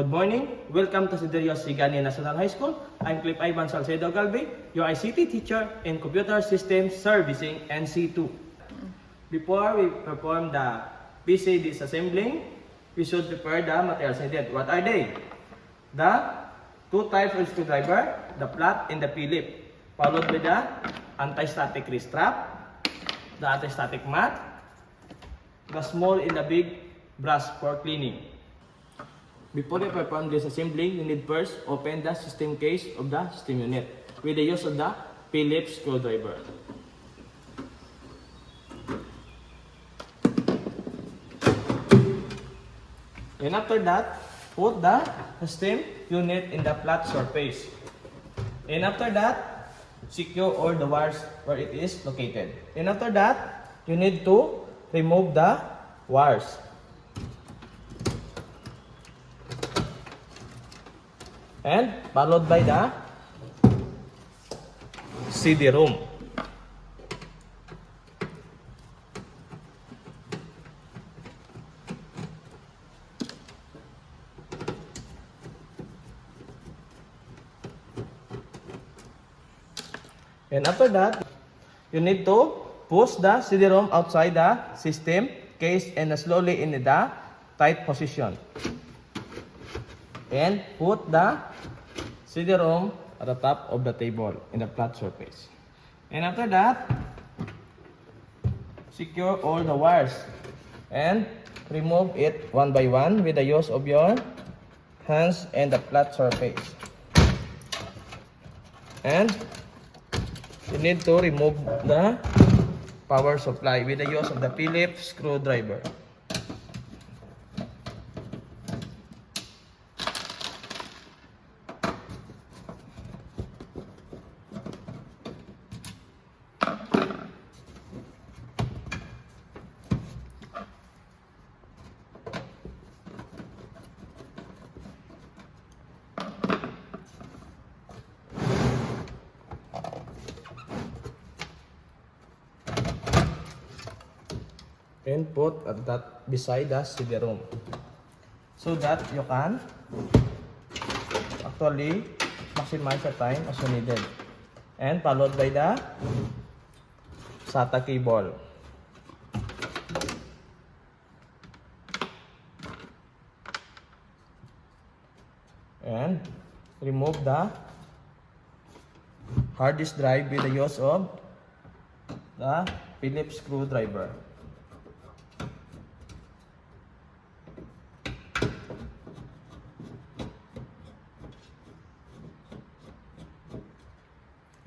Good morning. Welcome to Siderio Sigani National High School. I'm Cliff Ivan Salcedo Galvez, your ICT teacher in Computer Systems Servicing NC2. Before we perform the PC disassembling, we should prepare the materials needed. What are they? The two types of screwdriver, the flat and the Phillips, followed by the anti-static wrist strap, the anti-static mat, the small and the big brush for cleaning. Before you perform disassembling, you need first open the system case of the system unit with the use of the Phillips screwdriver. And after that, put the system unit in the flat surface. And after that, secure all the wires where it is located. And after that, you need to remove the wires. And followed by the CD-ROM. And after that, you need to push the CD-ROM outside the system case and slowly in the tight position. And put the CD-ROM at the top of the table in the flat surface. And after that, secure all the wires and remove it one by one with the use of your hands and the flat surface. And you need to remove the power supply with the use of the Phillips screwdriver. And put that beside the CD-ROM so that you can actually maximize the time as you needed. And followed by the SATA cable. And remove the hard disk drive with the use of the Phillips screwdriver.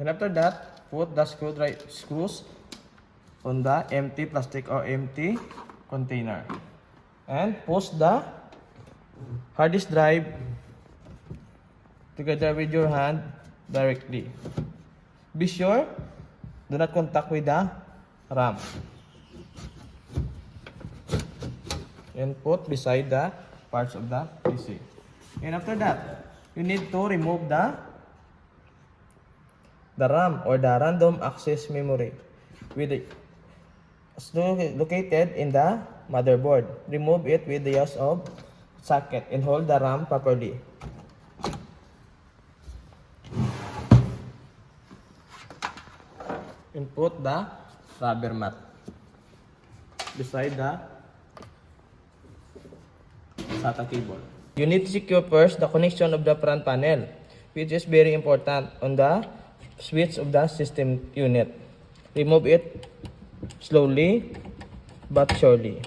And after that, put the screws on the empty plastic or empty container. And push the hard disk drive together with your hand directly. Be sure, do not contact with the RAM. And put beside the parts of the PC. And after that, you need to remove the RAM or the random access memory with the located in the motherboard. Remove it with the use of socket and hold the RAM properly. And put the rubber mat beside the SATA cable. You need to secure first the connection of the front panel, which is very important on the switch of the system unit. Remove it slowly but surely.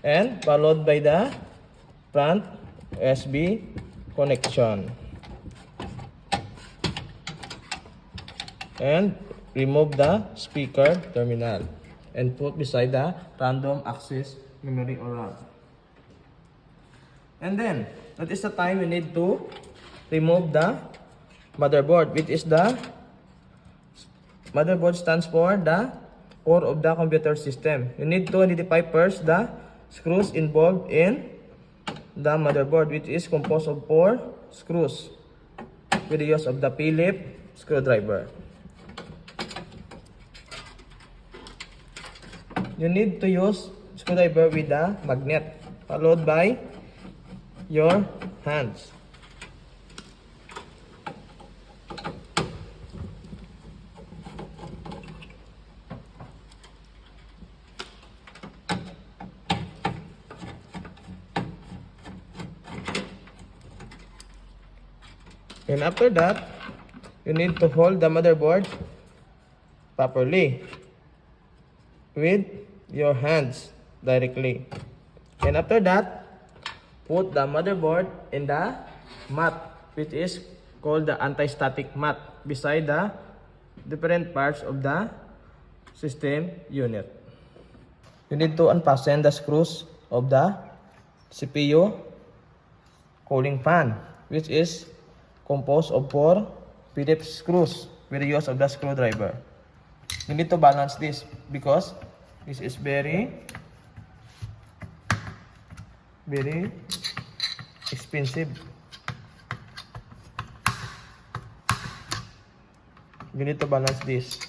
And followed by the front USB connection. And remove the speaker terminal and put beside the random access memory or RAM. And then, that is the time you need to remove the motherboard, which is the motherboard stands for the core of the computer system. You need to identify first the screws involved in the motherboard, which is composed of 4 screws with the use of the Phillips screwdriver. You need to use screwdriver with a magnet, followed by your hands. And after that, you need to hold the motherboard properly with your hands directly. And after that, put the motherboard in the mat, which is called the anti-static mat, beside the different parts of the system unit. You need to unfasten the screws of the CPU cooling fan, which is composed of 4 Phillips screws with the use of the screwdriver. You need to balance this because this is very expensive. You need to balance this.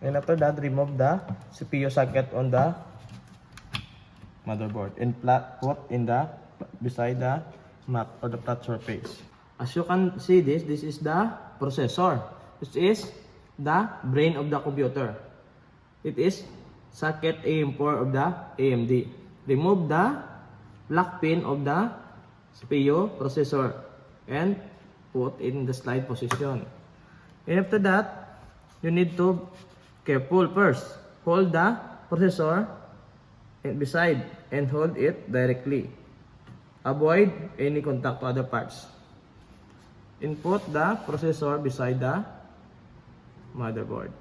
And after that, remove the CPU socket on the motherboard and put in the beside the mat or the flat surface. As you can see, this is the processor, which is the brain of the computer. It is socket AM4 of the AMD. Remove the lock pin of the CPU processor and put in the slide position. And after that, you need to careful first. Hold the processor beside and hold it directly. Avoid any contact to other parts. Input the processor beside the motherboard.